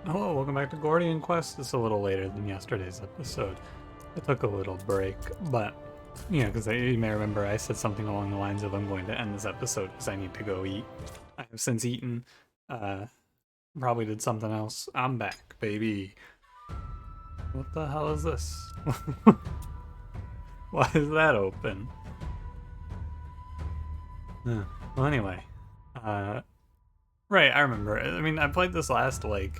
Hello, welcome back to Gordian Quest. It's a little later than yesterday's episode. I took a little break, but, because you may remember I said something along the lines of I'm going to end this episode because I need to go eat. I have since eaten, uh, probably did something else. I'm back, baby. What the hell is this? Why is that open? Well, anyway, uh, right, I remember. I mean, I played this last, like,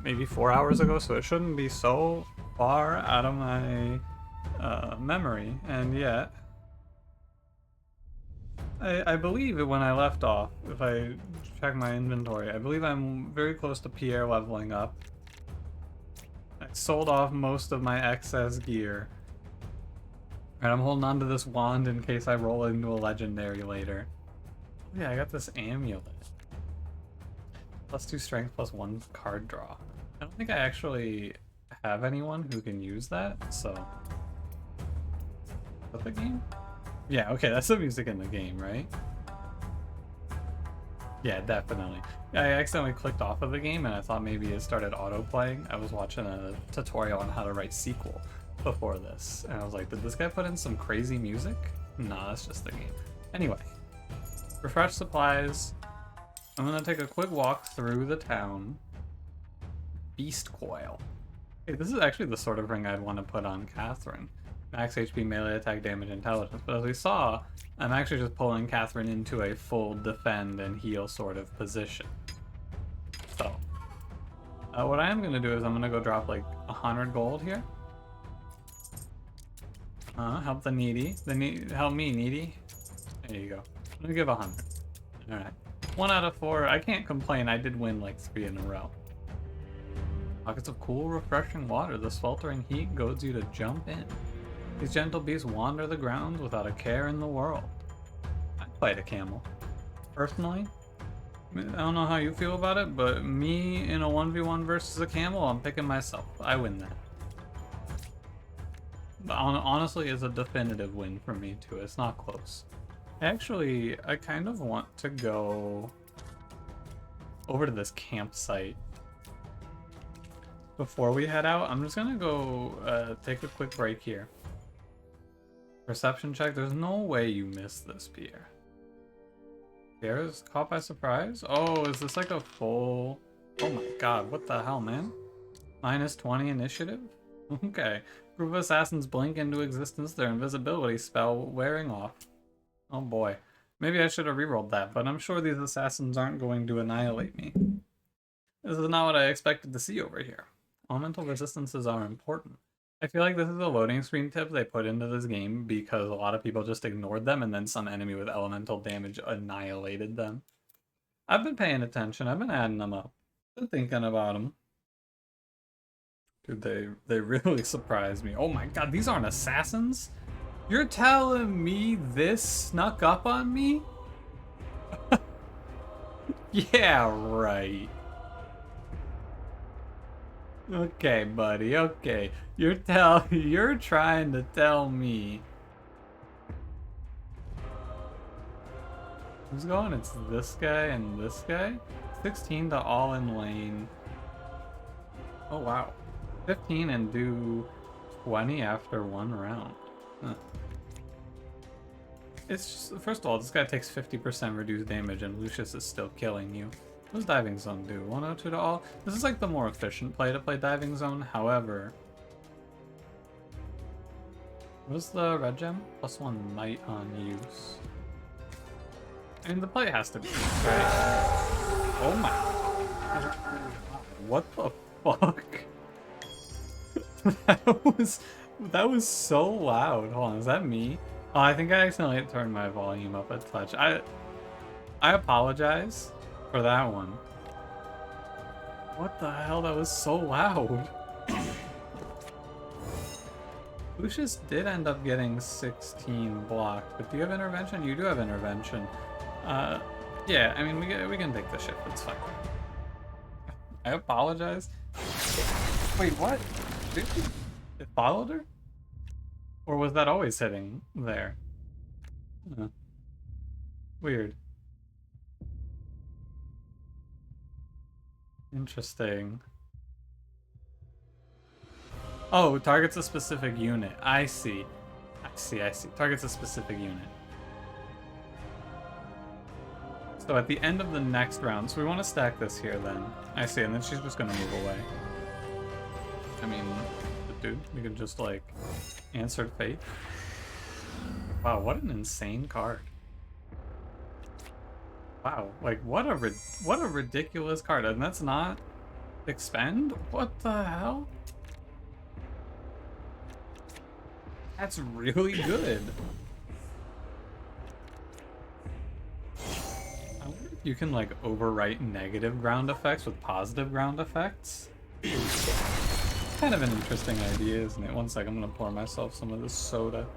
maybe 4 hours ago, so it shouldn't be so far out of my memory. And yet, I believe when I left off, if I check my inventory, I believe I'm very close to Pierre leveling up. I sold off most of my excess gear. And I'm holding on to this wand in case I roll into a legendary later. Oh, yeah, I got this amulet. +2 strength, +1 card draw. I don't think I actually have anyone who can use that, so... Is that the game? Yeah, okay, that's the music in the game, right? Yeah, definitely. I accidentally clicked off of the game and I thought maybe it started auto-playing. I was watching a tutorial on how to write SQL before this, and I was like, did this guy put in some crazy music? No, that's just the game. Anyway, refresh supplies. I'm gonna take a quick walk through the town. Beast Coil. Hey, this is actually the sort of ring I'd want to put on Catherine. Max HP, melee attack, damage, intelligence. But as we saw, I'm actually just pulling Catherine into a full defend and heal sort of position. So, what I am going to do is I'm going to go drop like 100 gold here. Help the needy. Help me, needy. There you go. I'm going to give 100. Alright. 1 out of 4. I can't complain. I did win like 3 in a row. Pockets of cool, refreshing water. The sweltering heat goads you to jump in. These gentle beasts wander the grounds without a care in the world. I'd fight a camel. Personally, I don't know how you feel about it, but me in a 1v1 versus a camel, I'm picking myself. I win that. But honestly, it's a definitive win for me too. It's not close. Actually, I kind of want to go over to this campsite. Before we head out, I'm just gonna go take a quick break here. Perception check. There's no way you missed this, Pierre. Pierre is caught by surprise? Oh, is this like a full... Oh my god, what the hell, man? -20 initiative? Okay. Group of assassins blink into existence, their invisibility spell wearing off. Oh boy. Maybe I should have rerolled that, but I'm sure these assassins aren't going to annihilate me. This is not what I expected to see over here. Elemental resistances are important. I feel like this is a loading screen tip they put into this game because a lot of people just ignored them and then some enemy with elemental damage annihilated them. I've been paying attention. I've been adding them up. Been thinking about them. Dude, they really surprised me. Oh my god, these aren't assassins? You're telling me this snuck up on me? Yeah, right. Okay, buddy, okay. You're trying to tell me. Who's going? It's this guy and this guy? 16 to all in lane. Oh wow. 15 and do 20 after 1 round. Huh. It's just, first of all, this guy takes 50% reduced damage and Lucius is still killing you. What does Diving Zone do? 102 to all? This is like the more efficient play to play Diving Zone, however... What is the red gem? +1 might on use. I mean, the play has to be, right? Oh my... What the fuck? That was so loud. Hold on, is that me? Oh, I think I accidentally turned my volume up a touch. I apologize for that one. What the hell? That was so loud. Lucius did end up getting 16 blocked, but do you have intervention? You do have intervention. Yeah, I mean, we can take the ship. It's fine. I apologize. Wait, what? It followed her? Or was that always sitting there? Weird. Interesting. Oh, targets a specific unit. I see. I see. Targets a specific unit. So at the end of the next round, so we want to stack this here then. I see, and then she's just gonna move away. I mean, dude, we can just like answer fate. Wow, what an insane card. Wow, like what a ridiculous card, and that's not expend? What the hell? That's really good. I wonder if you can like overwrite negative ground effects with positive ground effects. Kind of an interesting idea, isn't it? One sec, I'm gonna pour myself some of this soda.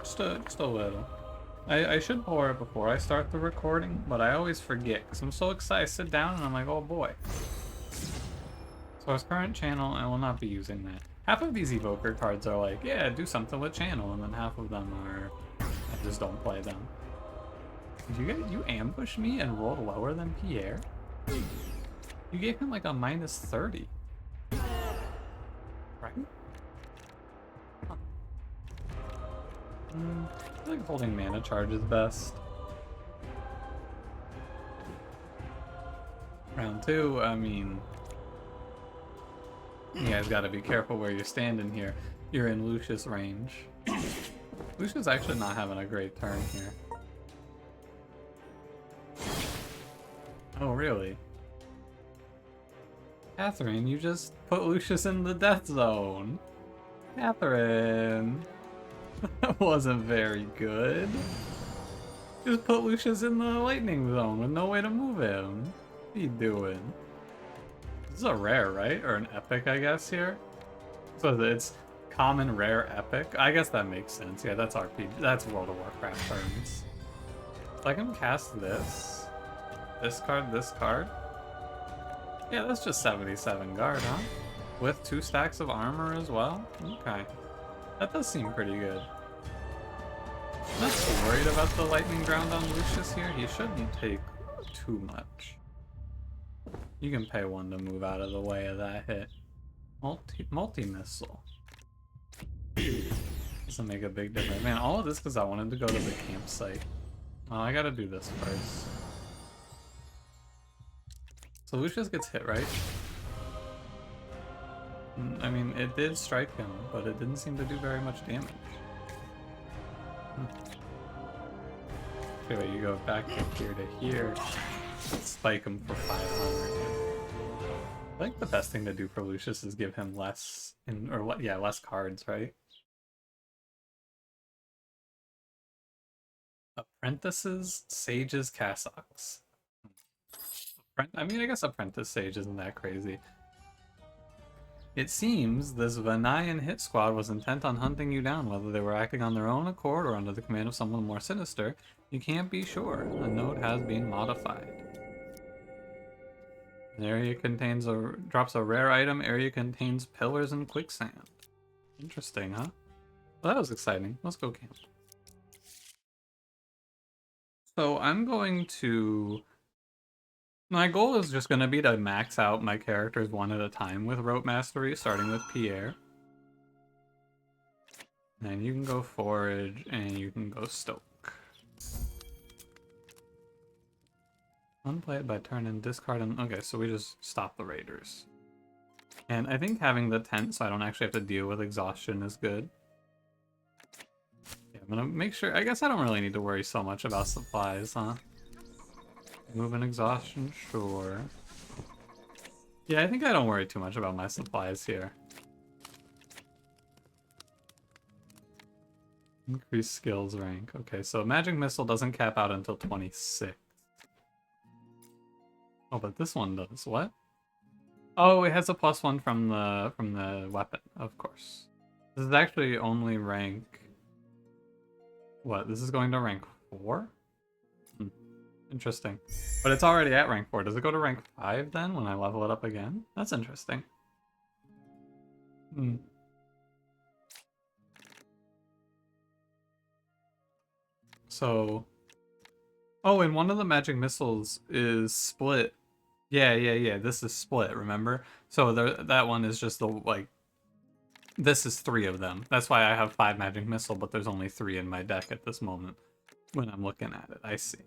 Just a little. I should pour it before I start the recording, but I always forget because I'm so excited. I sit down and I'm like, oh boy. So as current channel, I will not be using that. Half of these evoker cards are like, yeah, do something with channel, and then half of them are, I just don't play them. You ambushed me and rolled lower than Pierre? You gave him like a -30. Right? Huh. I feel like holding mana charge is best. Round 2, I mean... You guys gotta be careful where you're standing here. You're in Lucius range. Lucius actually not having a great turn here. Oh, really? Catherine, you just put Lucius in the death zone. Catherine. That wasn't very good. Just put Lucius in the lightning zone with no way to move him. What are you doing? This is a rare, right? Or an epic, I guess, here? So it's common, rare, epic. I guess that makes sense. Yeah, that's RPG. That's World of Warcraft terms. So I can cast this. This card. Yeah, that's just 77 guard, huh? With 2 stacks of armor as well? Okay. That does seem pretty good. I'm not so worried about the lightning ground on Lucius here. He shouldn't take too much. You can pay 1 to move out of the way of that hit. Multi-missile. Doesn't make a big difference. Man, all of this because I wanted to go to the campsite. Well, I gotta do this first. So Lucius gets hit, right? I mean, it did strike him, but it didn't seem to do very much damage. Okay, wait, you go back here to here. Spike him for 500. I think the best thing to do for Lucius is give him less, less cards, right? Apprentices, sages, cassocks. I mean, I guess apprentice sage isn't that crazy. It seems this Vanayan hit squad was intent on hunting you down, whether they were acting on their own accord or under the command of someone more sinister. You can't be sure. A node has been modified. An area drops a rare item. Area contains pillars and quicksand. Interesting, huh? Well, that was exciting. Let's go camp. So I'm going to... My goal is just going to be to max out my characters one at a time with Rope Mastery, starting with Pierre. And then you can go Forage, and you can go Stoke. Unplay it by turn and discard and... Okay, so we just stop the raiders. And I think having the tent so I don't actually have to deal with exhaustion is good. Yeah, I'm gonna make sure... I guess I don't really need to worry so much about supplies, huh? Moving exhaustion, sure. Yeah, I think I don't worry too much about my supplies here. Increase skills rank. Okay, so Magic Missile doesn't cap out until 26. Oh, but this one does. What? Oh, it has a +1 from the weapon, of course. This is actually only rank... What? This is going to rank 4? Interesting. But it's already at rank 4. Does it go to rank 5 then when I level it up again? That's interesting. So... Oh, and one of the magic missiles is split. Yeah. This is split, remember? So that one is just the, like... This is 3 of them. That's why I have 5 magic missile, but there's only 3 in my deck at this moment when I'm looking at it. I see.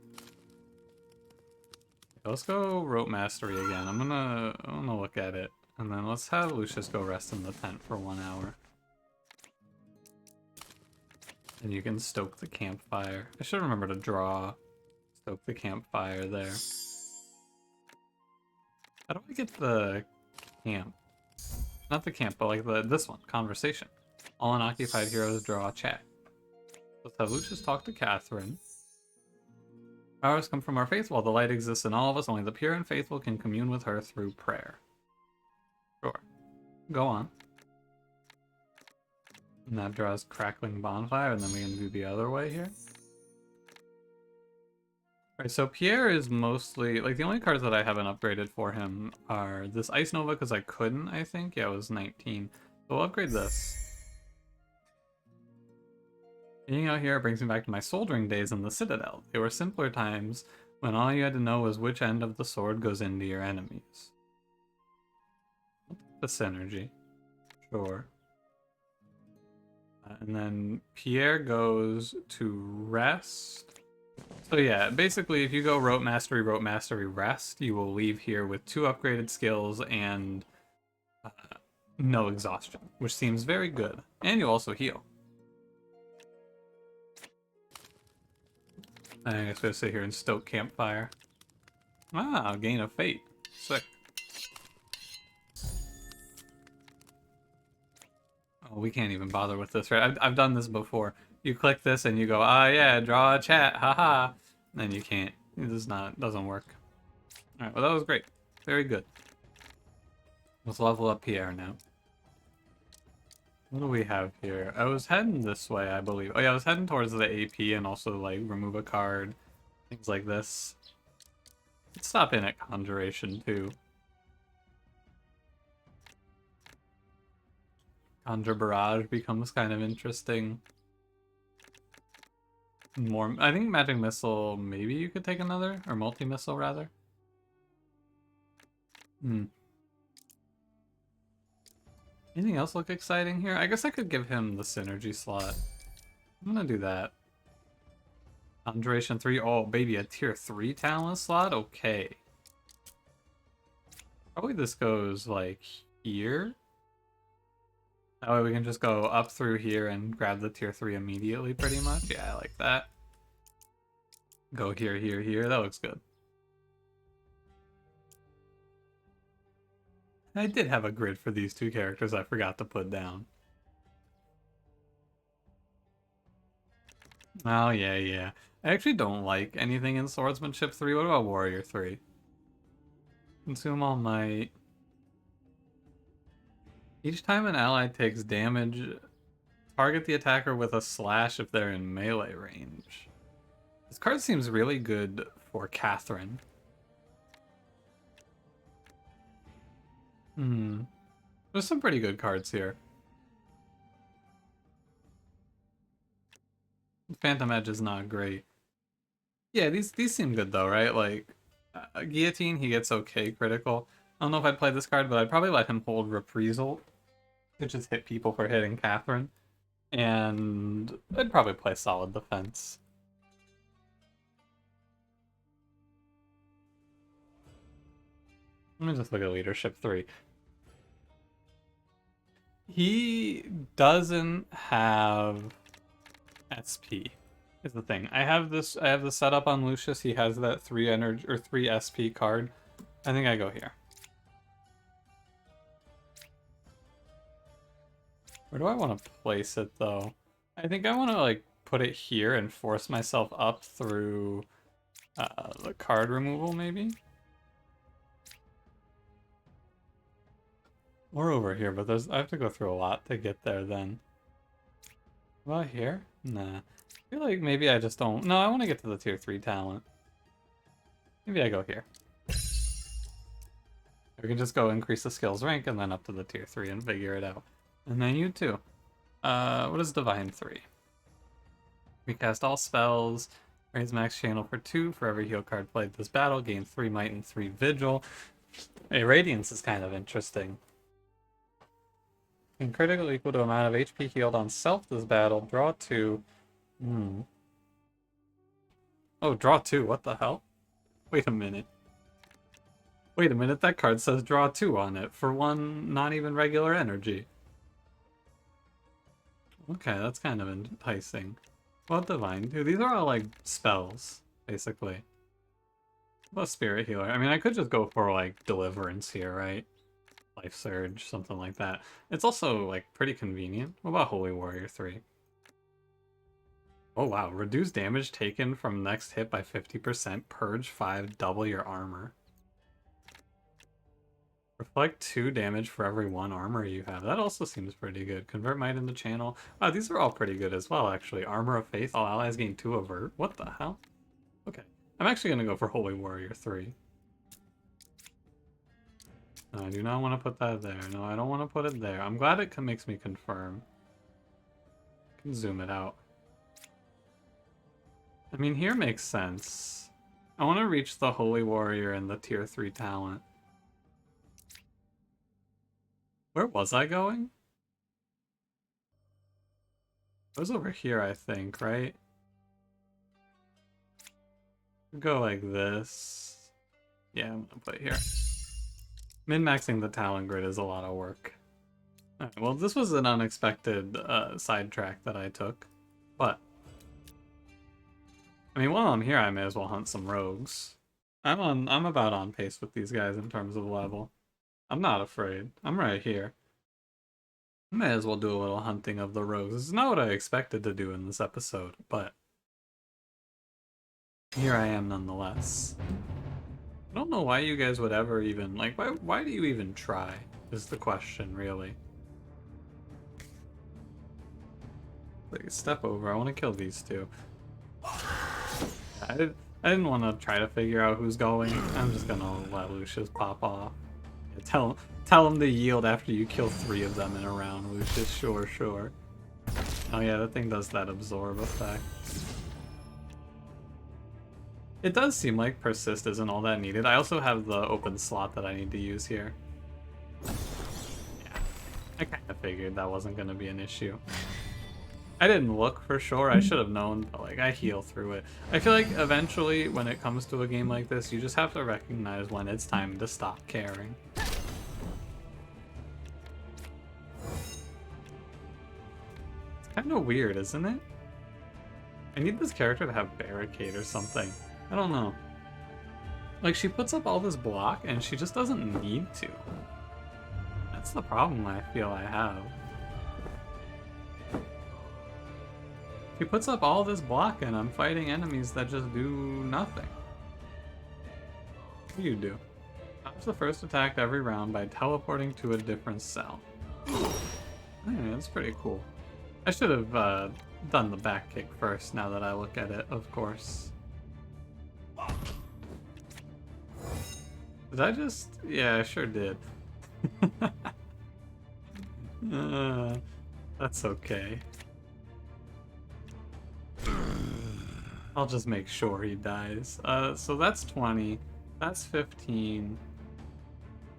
Let's go rope mastery again. I'm gonna look at it, and then let's have Lucius go rest in the tent for 1 hour. And you can stoke the campfire. I should remember to stoke the campfire there. How do I get the camp? Not the camp, but like this one, conversation. All unoccupied heroes draw a chat. Let's have Lucius talk to Catherine. Powers come from our faith. While the light exists in all of us, only the pure and faithful can commune with her through prayer. Sure. Go on. And that draws crackling bonfire, and then we can do the other way here. Alright, so Pierre is mostly, like, the only cards that I haven't upgraded for him are this Ice Nova, because I couldn't, I think. Yeah, it was 19. So we'll upgrade this. Being out here brings me back to my soldiering days in the Citadel. They were simpler times when all you had to know was which end of the sword goes into your enemies. The synergy. Sure. And then Pierre goes to rest. So yeah, basically if you go rope mastery, rest, you will leave here with 2 upgraded skills and no exhaustion, which seems very good. And you also heal. I guess we'll sit here and stoke campfire. Ah, gain of fate. Sick. Oh, we can't even bother with this, right? I've done this before. You click this and you go, ah, yeah, draw a chat, haha. And then you can't. It doesn't work. Alright, well, that was great. Very good. Let's level up Pierre now. What do we have here? I was heading this way, I believe. Oh yeah, I was heading towards the AP and also like remove a card. Things like this. Let's stop in at Conjuration too. Conjure Barrage becomes kind of interesting. More, I think Magic Missile, maybe you could take another? Or Multi-Missile, rather? Anything else look exciting here? I guess I could give him the Synergy slot. I'm gonna do that. Conjuration 3. Oh, baby, a tier 3 talent slot? Okay. Probably this goes, like, here? That way we can just go up through here and grab the tier 3 immediately, pretty much. Yeah, I like that. Go here, here, here. That looks good. I did have a grid for these 2 characters I forgot to put down. Oh, yeah, yeah. I actually don't like anything in Swordsmanship 3. What about Warrior 3? Consume All Might. Each time an ally takes damage, target the attacker with a slash if they're in melee range. This card seems really good for Catherine. There's some pretty good cards here. Phantom Edge is not great. Yeah, these seem good though, right? Like, Guillotine, he gets okay critical. I don't know if I'd play this card, but I'd probably let him hold Reprisal to just hit people for hitting Catherine. And I'd probably play Solid Defense. Let me just look at Leadership 3. He doesn't have SP is the thing. I have the setup on Lucius. He has that 3 energy or 3 SP card. I think I go here. Where do I want to place it though? I think I want to like put it here and force myself up through the card removal maybe. Or over here, but I have to go through a lot to get there then. What about here? Nah. I feel like maybe I just don't... No, I want to get to the tier 3 talent. Maybe I go here. We can just go increase the skills rank and then up to the tier 3 and figure it out. And then you too. What is Divine 3? We cast all spells. Raise max channel for 2 for every heal card played this battle. Gain 3 might and 3 vigil. Hey, Radiance is kind of interesting. And critical equal to amount of HP healed on self this battle. Draw 2. Hmm. Oh, draw 2. What the hell? Wait a minute. Wait a minute, that card says draw 2 on it for 1 not even regular energy. Okay, that's kind of enticing. Well, Divine. Dude, these are all like spells, basically. Well, Spirit Healer. I mean, I could just go for like Deliverance here, right? Life Surge, something like that. It's also like pretty convenient. What about Holy Warrior 3? Oh wow, reduce damage taken from next hit by 50%, purge 5, double your armor. Reflect 2 damage for every 1 armor you have. That also seems pretty good. Convert might into channel. Oh, these are all pretty good as well, actually. Armor of Faith, all allies gain 2 avert. What the hell? Okay. I'm actually going to go for Holy Warrior 3. No, I do not want to put that there. No, I don't want to put it there. I'm glad it makes me confirm. I can zoom it out. I mean, here makes sense. I want to reach the Holy Warrior and the tier 3 talent. Where was I going? It was over here, I think, right? Go like this. Yeah, I'm gonna put it here. Min-maxing the talent grid is a lot of work. Alright, well, this was an unexpected sidetrack that I took, but I mean, while I'm here, I may as well hunt some rogues. I'm about on pace with these guys in terms of level. I'm not afraid. I'm right here. I may as well do a little hunting of the rogues. This is not what I expected to do in this episode, but here I am nonetheless. I don't know why you guys would ever even, like, why do you even try, is the question, really. Like, step over, I want to kill these two. I didn't want to try to figure out who's going. I'm just gonna let Lucius pop off. Yeah, tell him to yield after you kill 3 of them in a round, Lucius. Sure, sure. Oh yeah, that thing does that absorb effect. It does seem like persist isn't all that needed. I also have the open slot that I need to use here. Yeah, I kind of figured that wasn't going to be an issue. I didn't look for sure, I should have known, but like I heal through it. I feel like eventually when it comes to a game like this, you just have to recognize when it's time to stop caring. It's kind of weird, isn't it? I need this character to have barricade or something. I don't know. Like, she puts up all this block and she just doesn't need to. That's the problem I feel I have. She puts up all this block and I'm fighting enemies that just do nothing. What do you do? Stops the first attack every round by teleporting to a different cell. Hey, that's pretty cool. I should have done the back kick first now that I look at it, of course. Did I just... Yeah, I sure did. That's okay. I'll just make sure he dies. So that's 20. That's 15.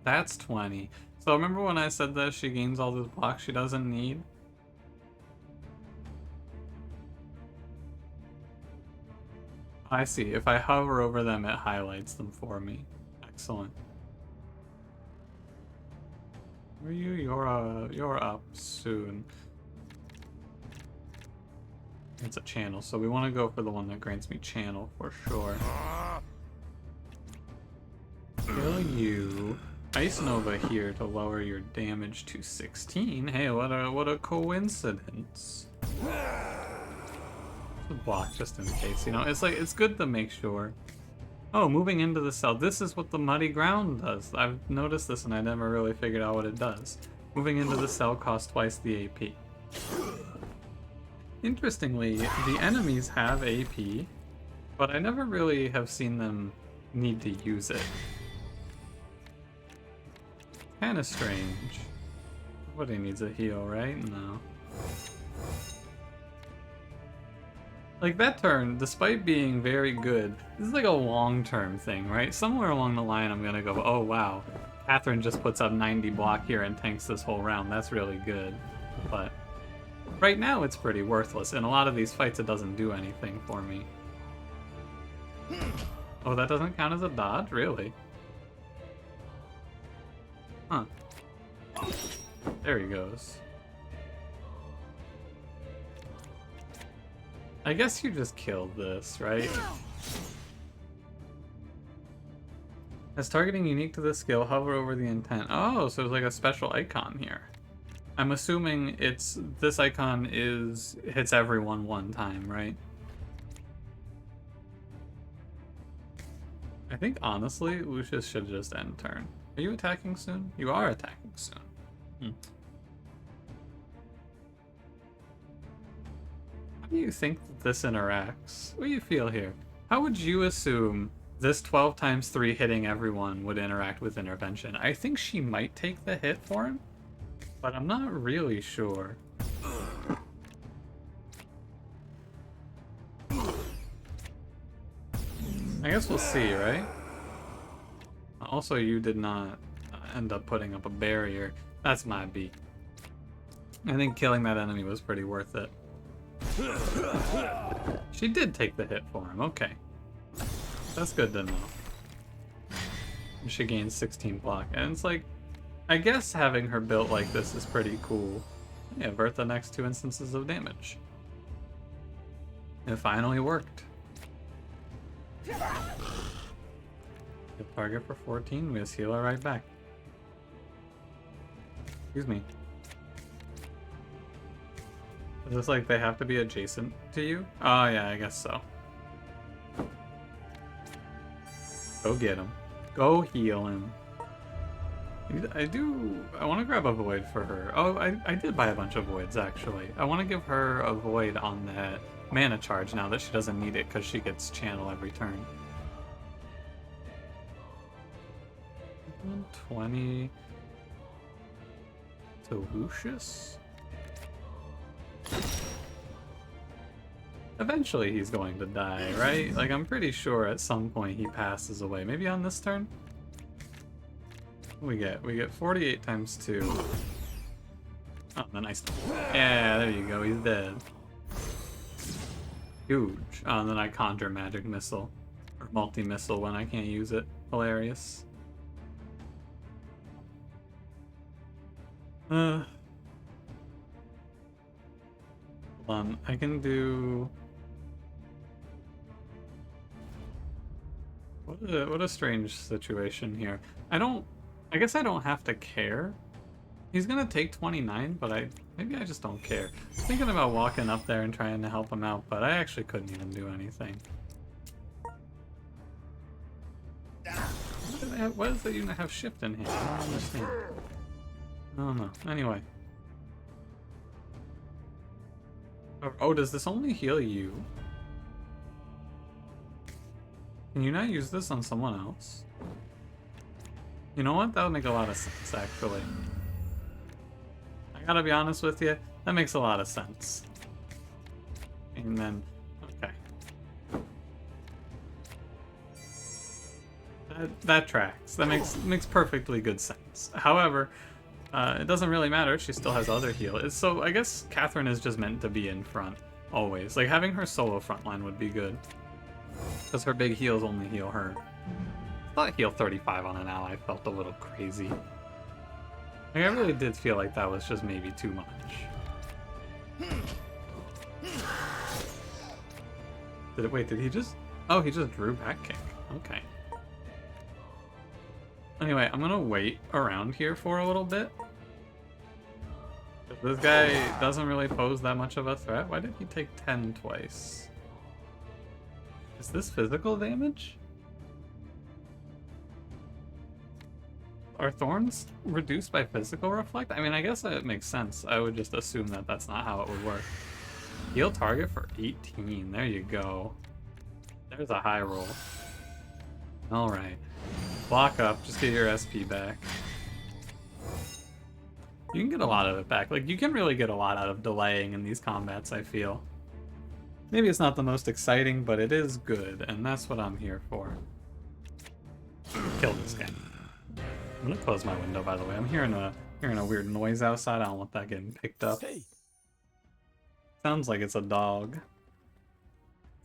That's 20. So remember when I said that she gains all those blocks she doesn't need? I see. If I hover over them, it highlights them for me. Excellent. Where are you? You're up soon. It's a channel, so we want to go for the one that grants me channel for sure. Kill you. Ice Nova here to lower your damage to 16. Hey, what a coincidence. Block just in case, you know. It's like, it's good to make sure. Oh, moving into the cell. This is what the muddy ground does. I've noticed this and I never really figured out what it does. Moving into the cell costs twice the AP. Interestingly, the enemies have AP, but I never really have seen them need to use it. Kinda strange. Nobody needs a heal, right? No. Like, that turn, despite being very good, this is like a long-term thing, right? Somewhere along the line I'm gonna go, oh wow, Catherine just puts up 90 block here and tanks this whole round. That's really good. But right now it's pretty worthless. In a lot of these fights it doesn't do anything for me. Oh, that doesn't count as a dodge? Really? Huh. There he goes. I guess you just killed this, right? As targeting unique to this skill, hover over the intent. Oh, so it's like a special icon here. I'm assuming it's this icon hits everyone one time, right? I think honestly, Lucius should just end turn. Are you attacking soon? You are attacking soon. How do you think that this interacts? What do you feel here? How would you assume this 12 times 3 hitting everyone would interact with intervention? I think she might take the hit for him, but I'm not really sure. I guess we'll see, right? Also, you did not end up putting up a barrier. That's my beat. I think killing that enemy was pretty worth it. She did take the hit for him, okay. That's good to know. She gains 16 block, and it's like, I guess having her built like this is pretty cool. Yeah, avert the next 2 instances of damage. It finally worked. Hit target for 14, we just heal her right back. Excuse me. Is this like they have to be adjacent to you? Oh yeah, I guess so. Go get him. Go heal him. I want to grab a void for her. Oh, I did buy a bunch of voids actually. I want to give her a void on that mana charge now that she doesn't need it because she gets channel every turn. 120 to Lucius? Eventually he's going to die, right? Like, I'm pretty sure at some point he passes away. Maybe on this turn? We get 48 times 2. Oh, the nice. Yeah, there you go. He's dead. Huge. Oh, and then I conjure magic missile. Or multi-missile when I can't use it. Hilarious. Hold on. I can do... What a strange situation here. I guess I don't have to care. He's gonna take 29, but maybe I just don't care. I was thinking about walking up there and trying to help him out, but I actually couldn't even do anything. Why does that even have shift in here? I don't understand. I don't know. Anyway. Oh, does this only heal you? Can you not use this on someone else? You know what? That would make a lot of sense, actually. I gotta be honest with you, that makes a lot of sense. And then, okay. That tracks. That makes perfectly good sense. However, it doesn't really matter. She still has other heal. So I guess Catherine is just meant to be in front, always. Like, having her solo frontline would be good. Because her big heals only heal her. I thought heal 35 on an ally felt a little crazy. Like, I really did feel like that was just maybe too much. Did he just... Oh, he just drew back kick. Okay. Anyway, I'm gonna wait around here for a little bit. This guy doesn't really pose that much of a threat. Why did he take 10 twice? Is this physical damage? Are thorns reduced by physical reflect? I mean, I guess that makes sense. I would just assume that that's not how it would work. Heal target for 18. There you go. There's a high roll. Alright. Block up. Just get your SP back. You can get a lot of it back. Like, you can really get a lot out of delaying in these combats, I feel. Maybe it's not the most exciting, but it is good, and that's what I'm here for. Kill this guy. I'm gonna close my window, by the way. I'm hearing a weird noise outside. I don't want that getting picked up. Hey. Sounds like it's a dog.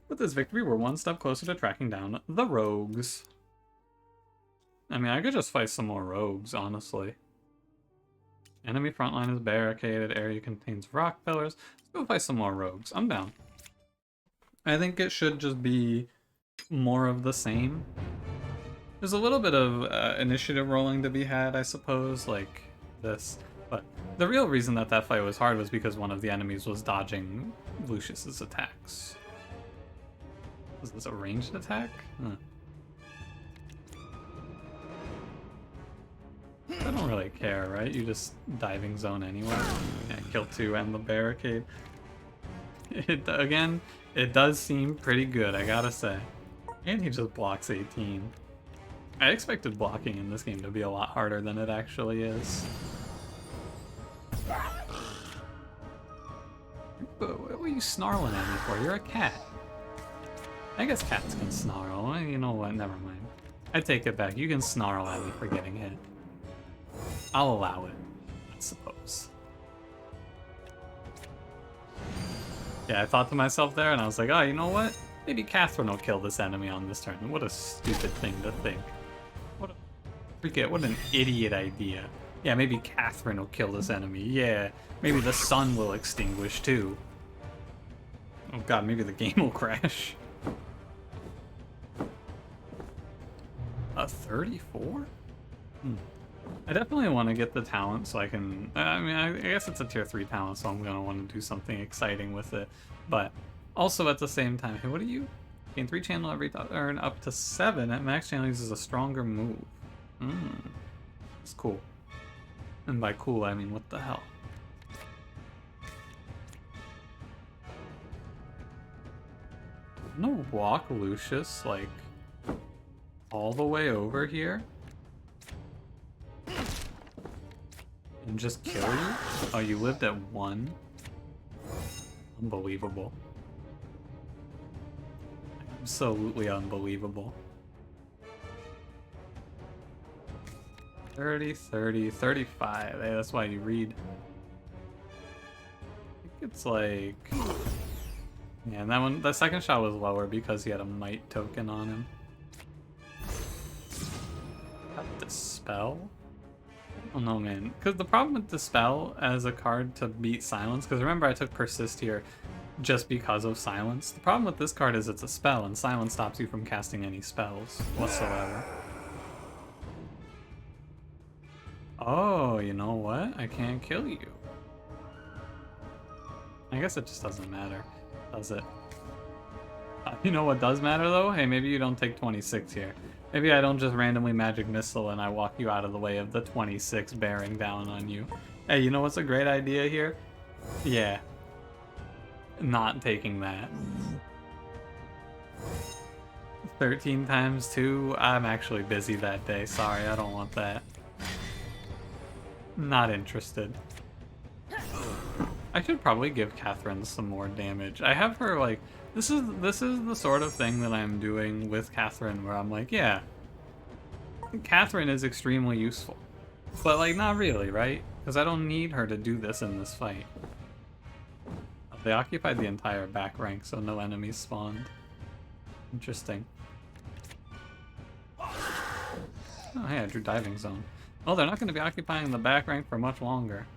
With this victory, we're one step closer to tracking down the rogues. I mean, I could just fight some more rogues, honestly. Enemy frontline is barricaded. Area contains rock pillars. Let's go fight some more rogues. I'm down. I think it should just be more of the same. There's a little bit of initiative rolling to be had, I suppose, like this. But the real reason that that fight was hard was because one of the enemies was dodging Lucius's attacks. Was this a ranged attack? Huh. I don't really care, right? You just diving zone anyway. Yeah, kill 2 and the barricade. Again, it does seem pretty good, I gotta say. And he just blocks 18. I expected blocking in this game to be a lot harder than it actually is. What were you snarling at me for? You're a cat. I guess cats can snarl. You know what? Never mind. I take it back. You can snarl at me for getting hit. I'll allow it, I suppose. Yeah, I thought to myself there, and I was like, oh, you know what? Maybe Catherine will kill this enemy on this turn. What a stupid thing to think. What an idiot idea. Yeah, maybe Catherine will kill this enemy. Yeah, maybe the sun will extinguish too. Oh god, maybe the game will crash. A 34? I definitely want to get the talent so I can... I mean, I guess it's a tier 3 talent, so I'm going to want to do something exciting with it. But also at the same time, hey, what are you? Gain 3 channel every turn up to 7. At max channel uses a stronger move. It's cool. And by cool, I mean what the hell. No walk Lucius, like, all the way over here? And just kill you? Oh, you lived at 1? Unbelievable. Absolutely unbelievable. 30, 30, 35. Hey, that's why you read. I think it's like... Yeah, and that one, the second shot was lower because he had a might token on him. Dispel? I don't know, man. Because the problem with Dispel as a card to beat Silence, because remember I took Persist here just because of Silence. The problem with this card is it's a spell, and Silence stops you from casting any spells whatsoever. Oh, you know what? I can't kill you. I guess it just doesn't matter, does it? You know what does matter though? Hey, maybe you don't take 26 here. Maybe I don't just randomly magic missile and I walk you out of the way of the 26 bearing down on you. Hey, you know what's a great idea here? Yeah. Not taking that. 13 times 2? I'm actually busy that day. Sorry, I don't want that. Not interested. I should probably give Catherine some more damage. I have her like... This is the sort of thing that I'm doing with Catherine where I'm like, yeah, Catherine is extremely useful. But like, not really, right? Because I don't need her to do this in this fight. They occupied the entire back rank, so no enemies spawned. Interesting. Oh, hey, I drew Diving Zone. Oh, they're not going to be occupying the back rank for much longer.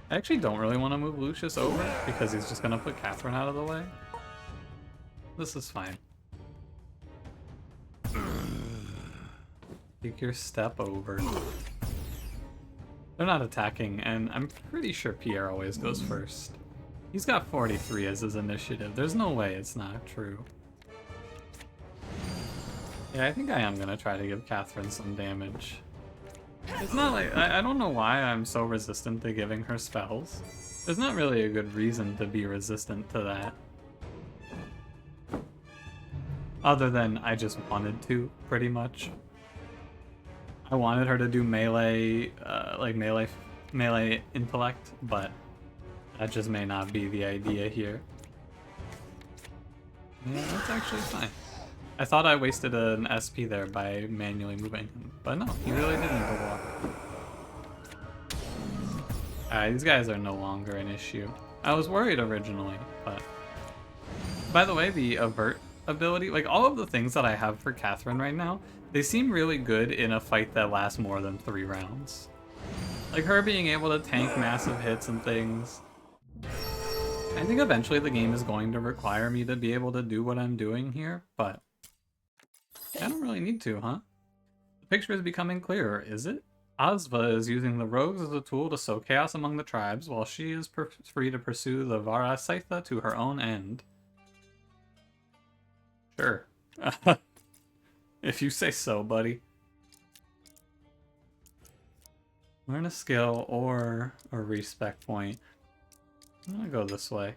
I actually don't really want to move Lucius over, because he's just going to put Catherine out of the way. This is fine. Take your step over. They're not attacking, and I'm pretty sure Pierre always goes first. He's got 43 as his initiative. There's no way it's not true. Yeah, I think I am going to try to give Catherine some damage. It's not like... I don't know why I'm so resistant to giving her spells. There's not really a good reason to be resistant to that. Other than I just wanted to, pretty much. I wanted her to do melee, melee intellect, but that just may not be the idea here. Yeah, that's actually fine. I thought I wasted an SP there by manually moving him, but no, he really did need to walk. Alright, these guys are no longer an issue. I was worried originally, but... By the way, the avert ability, like all of the things that I have for Catherine right now, they seem really good in a fight that lasts more than 3 rounds. Like her being able to tank massive hits and things. I think eventually the game is going to require me to be able to do what I'm doing here, but I don't really need to, huh? The picture is becoming clearer, is it? Asva is using the rogues as a tool to sow chaos among the tribes, while she is free to pursue the Vara Scytha to her own end. Sure. If you say so, buddy. Learn a skill or a respec point. I'm gonna go this way.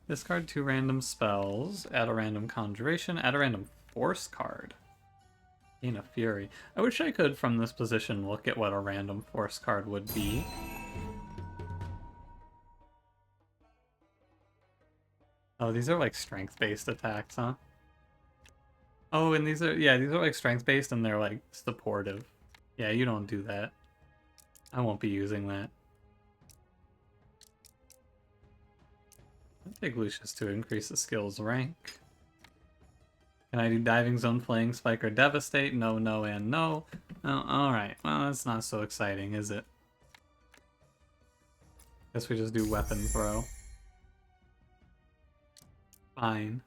Discard 2 random spells, add a random conjuration, add a random force card. Gain a fury. I wish I could, from this position, look at what a random force card would be. Oh, these are like strength-based attacks, huh? Oh, and these are, yeah, these are like strength-based and they're like supportive. Yeah, you don't do that. I won't be using that. I'll take Lucius to increase the skill's rank. Can I do Diving Zone, Flaying Spike, or Devastate? No, no, and no. Oh, alright. Well, that's not so exciting, is it? Guess we just do Weapon Throw. Fine.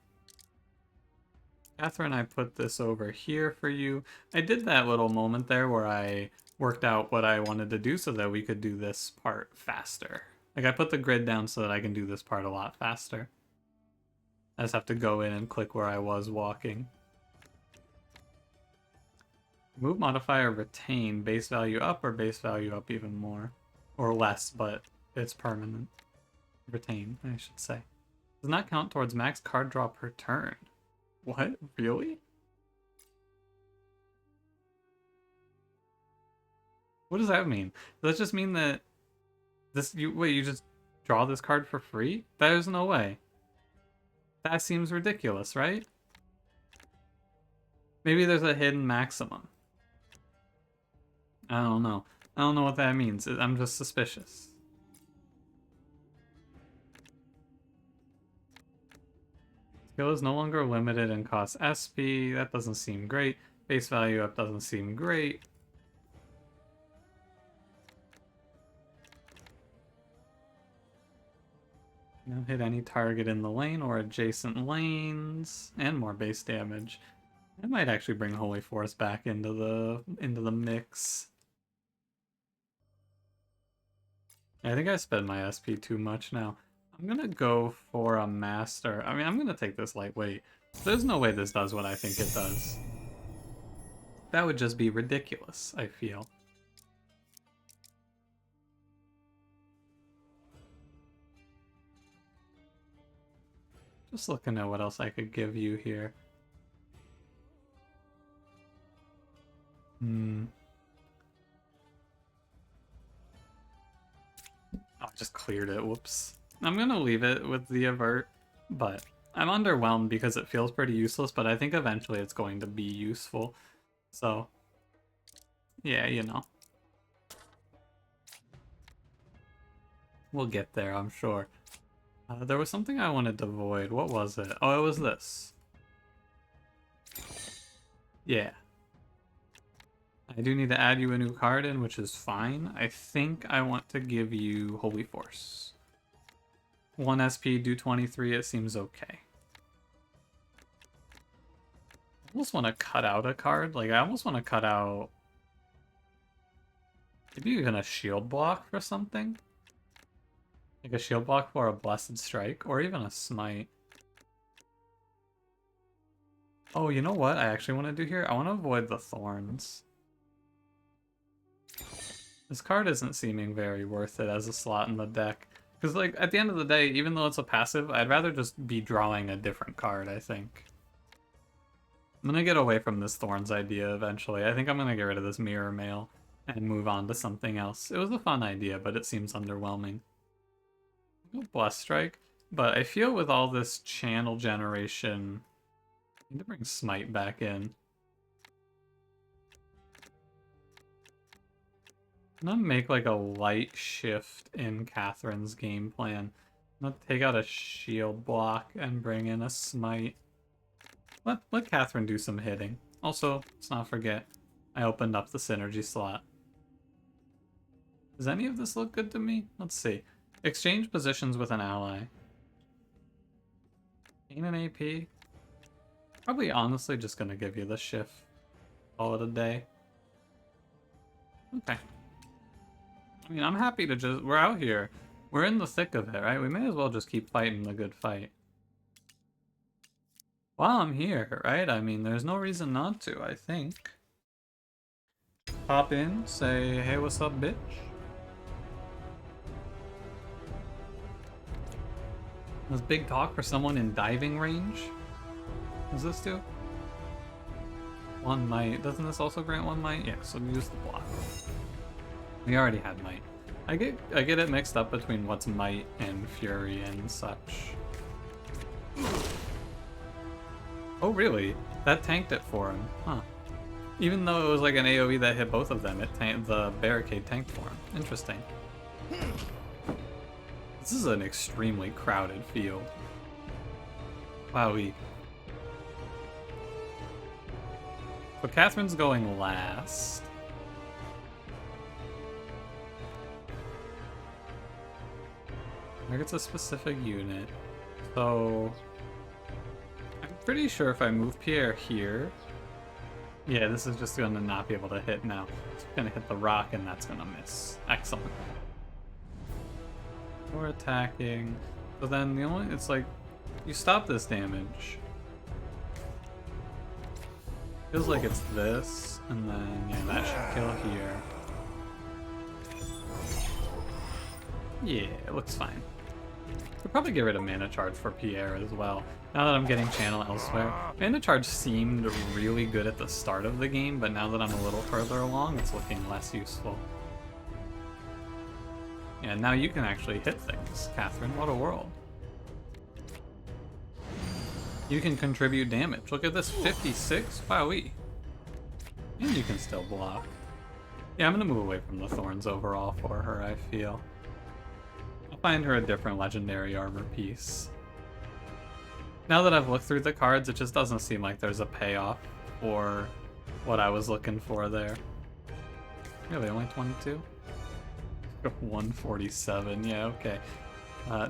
Catherine, I put this over here for you. I did that little moment there where I worked out what I wanted to do so that we could do this part faster. Like, I put the grid down so that I can do this part a lot faster. I just have to go in and click where I was walking. Move modifier retain, base value up or base value up even more. Or less, but it's permanent. Retain, I should say. Does not count towards max card draw per turn. What? Really? What does that mean? Does that just mean that this you just draw this card for free? There's no way. That seems ridiculous, right? Maybe there's a hidden maximum. I don't know. I don't know what that means. I'm just suspicious. Skill is no longer limited and costs SP. That doesn't seem great. Base value up doesn't seem great. Now hit any target in the lane or adjacent lanes, and more base damage. I might actually bring Holy Force back into the mix. I think I spent my SP too much now. I'm gonna go for a master. I mean, I'm gonna take this lightweight. There's no way this does what I think it does. That would just be ridiculous, I feel. Just looking at what else I could give you here. Oh, I just cleared it, whoops. I'm gonna leave it with the avert, but I'm underwhelmed because it feels pretty useless, but I think eventually it's going to be useful. So, yeah, you know. We'll get there, I'm sure. There was something I wanted to void. What was it? Oh, it was this. Yeah. I do need to add you a new card in, which is fine. I think I want to give you Holy Force. 1 SP, do 23, it seems okay. I almost want to cut out a card. Like, I almost want to cut out... maybe even a shield block for something? Like a shield block for a Blessed Strike, or even a Smite. Oh, you know what I actually want to do here? I want to avoid the Thorns. This card isn't seeming very worth it as a slot in the deck. Because, like, at the end of the day, even though it's a passive, I'd rather just be drawing a different card, I think. I'm gonna get away from this Thorns idea eventually. I think I'm gonna get rid of this Mirror Mail and move on to something else. It was a fun idea, but it seems underwhelming. Blessed Strike. But I feel with all this channel generation, I need to bring Smite back in. I'm gonna make like a light shift in Catherine's game plan. I'm gonna take out a shield block and bring in a Smite. Let Catherine do some hitting. Also, let's not forget, I opened up the synergy slot. Does any of this look good to me? Let's see. Exchange positions with an ally. Gain an AP. Probably honestly just gonna give you the shift. Call it a day. Okay. I mean, I'm happy to just... We're out here. We're in the thick of it, right? We may as well just keep fighting the good fight. While I'm here, right? I mean, there's no reason not to, I think. Pop in, say, hey, what's up, bitch? This big talk for someone in diving range? What does this do? 1 might. Doesn't this also grant 1 might? Yeah, so use the block. We already had might. I get it mixed up between what's might and fury and such. Oh really? That tanked it for him, huh? Even though it was like an AoE that hit both of them, the barricade tanked for him. Interesting. This is an extremely crowded field. Wowee. But Catherine's going last. Targets a specific unit. So I'm pretty sure if I move Pierre here, yeah, this is just gonna not be able to hit now. It's gonna hit the rock and that's gonna miss. Excellent. We're attacking. So then it's like, you stop this damage. Feels like it's this, and then, yeah, that should kill here. Yeah, it looks fine. Could probably get rid of mana charge for Pierre as well. Now that I'm getting channel elsewhere. Mana charge seemed really good at the start of the game, but now that I'm a little further along, it's looking less useful. Yeah, now you can actually hit things, Catherine. What a world. You can contribute damage. Look at this, 56? Wowee. And you can still block. Yeah, I'm gonna move away from the thorns overall for her, I feel. I'll find her a different legendary armor piece. Now that I've looked through the cards, it just doesn't seem like there's a payoff for what I was looking for there. Really, only 22? 147, yeah, okay.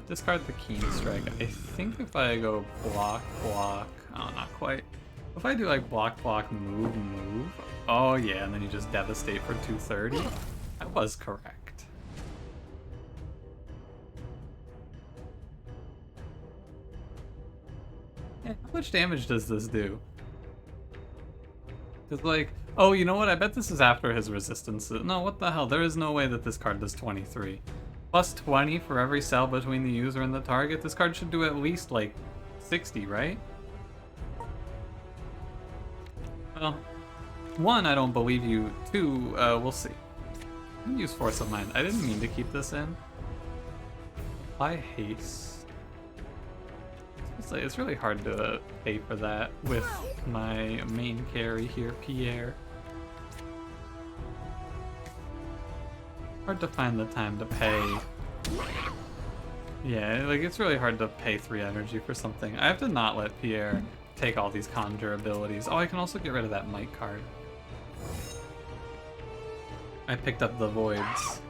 Discard the Keen Strike. I think if I go block, oh, not quite. If I do like block, move, oh yeah, and then you just devastate for 230, I was correct. Yeah, how much damage does this do? Because like, oh, you know what? I bet this is after his resistance. No, what the hell? There is no way that this card does 23. Plus 20 for every cell between the user and the target. This card should do at least like 60, right? Well, 1, I don't believe you. 2, we'll see. I'm gonna use Force of Mind. I didn't mean to keep this in. Apply haste. It's really hard to pay for that with my main carry here, Pierre. Hard to find the time to pay. Yeah, like it's really hard to pay 3 energy for something. I have to not let Pierre take all these conjure abilities. Oh, I can also get rid of that might card. I picked up the voids.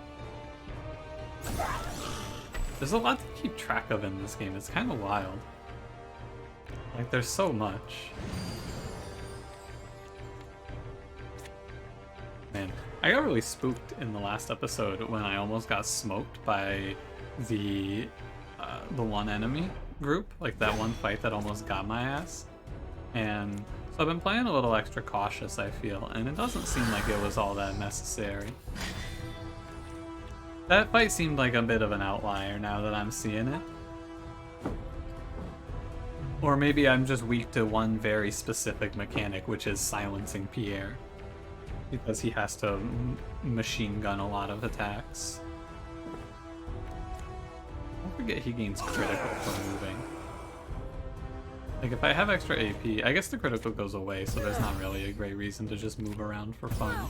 There's a lot to keep track of in this game. It's kind of wild. Like, there's so much. Man, I got really spooked in the last episode when I almost got smoked by the one enemy group. Like, that one fight that almost got my ass. And so I've been playing a little extra cautious, I feel, and it doesn't seem like it was all that necessary. That fight seemed like a bit of an outlier now that I'm seeing it. Or maybe I'm just weak to one very specific mechanic, which is silencing Pierre. Because he has to machine gun a lot of attacks. forget he gains critical for moving. Like, if I have extra AP, I guess the critical goes away, so there's not really a great reason to just move around for fun.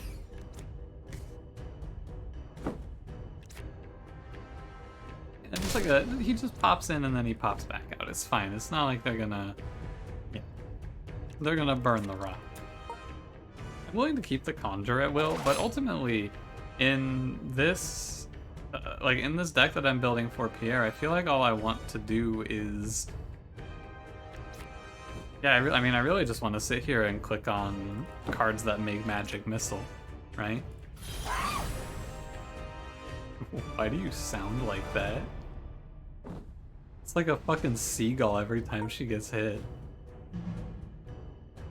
And just like he just pops in and then he pops back out. It's fine. It's not like they're gonna... Yeah. They're gonna burn the rock. I'm willing to keep the Conjure at will, but ultimately, in this... like, in this deck that I'm building for Pierre, I feel like all I want to do is... Yeah, I mean, I really just want to sit here and click on cards that make Magic Missile, right? Why do you sound like that? It's like a fucking seagull every time she gets hit.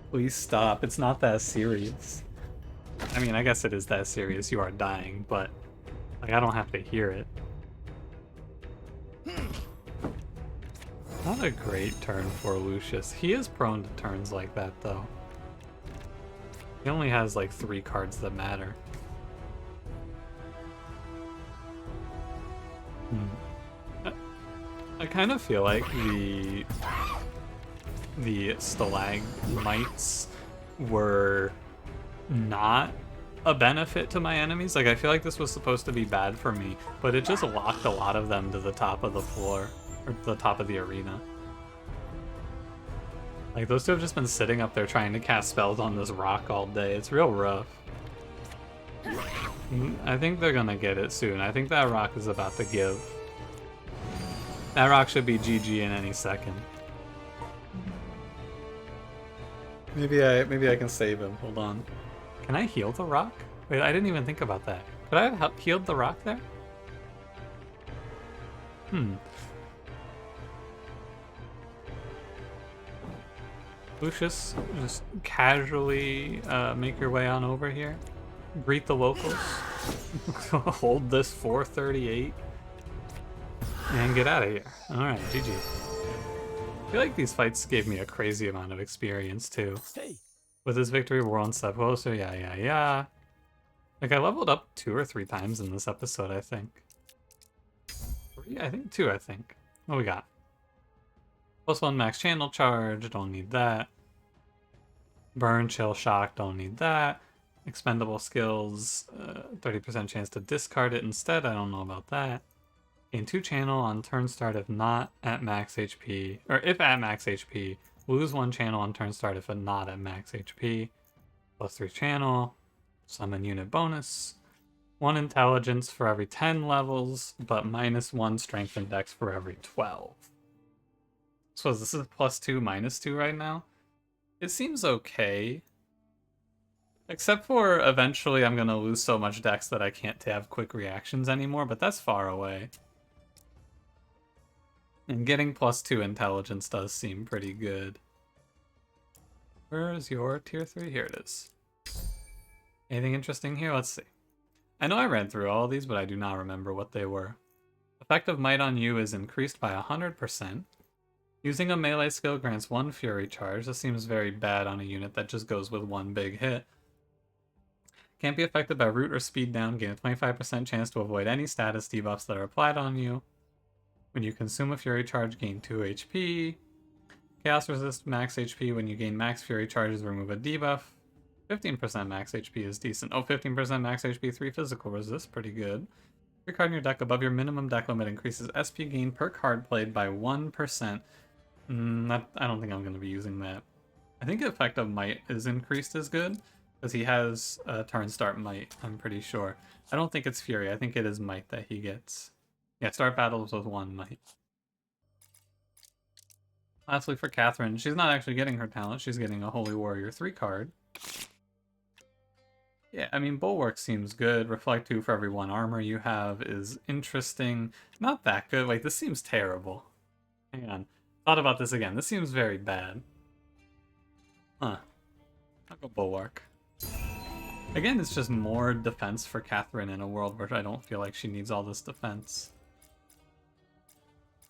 Please stop, it's not that serious. I mean, I guess it is that serious, you are dying, but like, I don't have to hear it. Not a great turn for Lucius. He is prone to turns like that, though. He only has like 3 cards that matter. I kind of feel like the stalagmites were not a benefit to my enemies. Like, I feel like this was supposed to be bad for me, but it just locked a lot of them to the top of the floor. Or the top of the arena. Like, those two have just been sitting up there trying to cast spells on this rock all day. It's real rough. I think they're gonna get it soon. I think that rock is about to give. That rock should be GG in any second. Maybe I can save him. Hold on. Can I heal the rock? Wait, I didn't even think about that. Could I have healed the rock there? Lucius, just casually make your way on over here. Greet the locals. Hold this 438. And get out of here. Alright, GG. I feel like these fights gave me a crazy amount of experience, too. Hey. With this victory, we're one step closer. Yeah. Like, I leveled up 2 or 3 times in this episode, I think. 3? I think 2, I think. What we got? +1 max channel charge, don't need that. Burn, chill, shock, don't need that. Expendable skills, 30% chance to discard it instead, I don't know about that. Gain 2 channel on turn start if not at max HP, or if at max HP. Lose 1 channel on turn start if not at max HP. +3 channel, summon unit bonus. 1 intelligence for every 10 levels, but -1 strength and dex for every 12. So this is +2, -2 right now. It seems okay. Except for eventually I'm gonna lose so much dex that I can't have quick reactions anymore, but that's far away. And getting +2 intelligence does seem pretty good. Where is your tier 3? Here it is. Anything interesting here? Let's see. I know I ran through all of these, but I do not remember what they were. Effective might on you is increased by 100%. Using a melee skill grants 1 fury charge. This seems very bad on a unit that just goes with 1 big hit. Can't be affected by root or speed down. Gain a 25% chance to avoid any status debuffs that are applied on you. When you consume a fury charge, gain 2 HP. Chaos resist max HP. When you gain max fury charges, remove a debuff. 15% max HP is decent. Oh, 15% max HP, 3 physical resist. Pretty good. Your card in your deck above your minimum deck limit increases SP gain per card played by 1%. I don't think I'm going to be using that. I think effective might is increased as good, because he has turn start might, I'm pretty sure. I don't think it's fury, I think it is might that he gets. Yeah, start battles with 1 might. Lastly for Catherine, she's not actually getting her talent, she's getting a Holy Warrior 3 card. Yeah, I mean, Bulwark seems good. Reflect 2 for every 1 armor you have is interesting. Not that good. Like, this seems terrible. Hang on. Thought about this again. This seems very bad. Huh. I'll go Bulwark. Again, it's just more defense for Catherine in a world where I don't feel like she needs all this defense.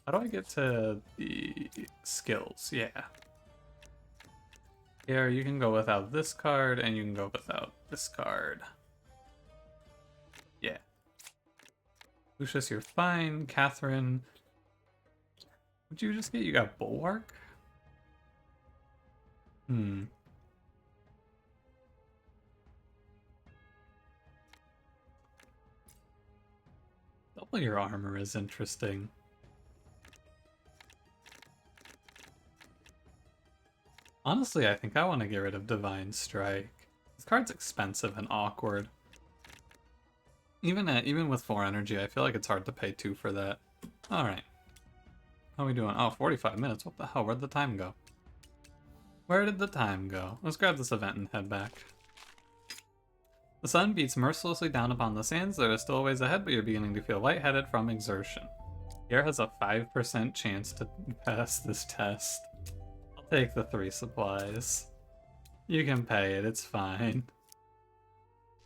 How do I get to the skills? Yeah. Here, you can go without this card, and you can go without this card. Yeah. Lucius, you're fine. Catherine, What'd you just get? You got Bulwark? Hmm. Double your armor is interesting. Honestly, I think I want to get rid of Divine Strike. This card's expensive and awkward. Even with 4 energy, I feel like it's hard to pay 2 for that. Alright. How are we doing? Oh, 45 minutes. What the hell? Where'd the time go? Where did the time go? Let's grab this event and head back. The sun beats mercilessly down upon the sands. There is still a ways ahead, but you're beginning to feel lightheaded from exertion. Pierre has a 5% chance to pass this test. I'll take the 3 supplies. You can pay it, it's fine.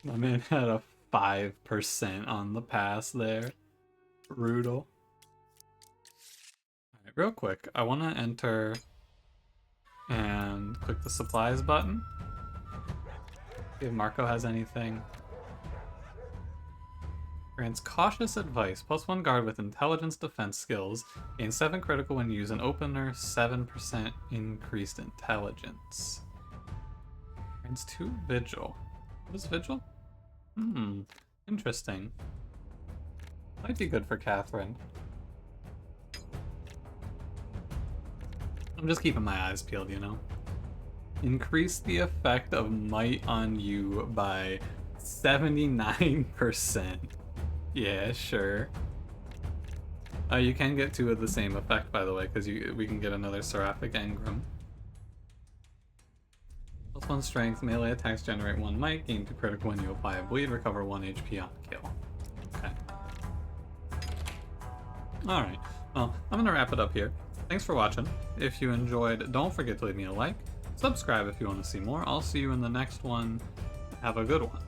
My man had a 5% on the pass there. Brutal. Alright, real quick, I want to enter and click the supplies button. See if Marco has anything. Grants cautious advice. +1 guard with intelligence defense skills. Gains 7 critical when you use an opener. 7% increased intelligence. Grants 2 vigil. What is vigil? Interesting. Might be good for Catherine. I'm just keeping my eyes peeled, you know? Increase the effect of might on you by 79%. Yeah, sure. You can get 2 of the same effect, by the way, because we can get another Seraphic Engram. +1 strength, melee attacks generate 1 might, gain 2 critical when you apply a bleed, recover 1 HP on kill. Okay. Alright, well, I'm gonna wrap it up here. Thanks for watching. If you enjoyed, don't forget to leave me a like. Subscribe if you want to see more. I'll see you in the next one. Have a good one.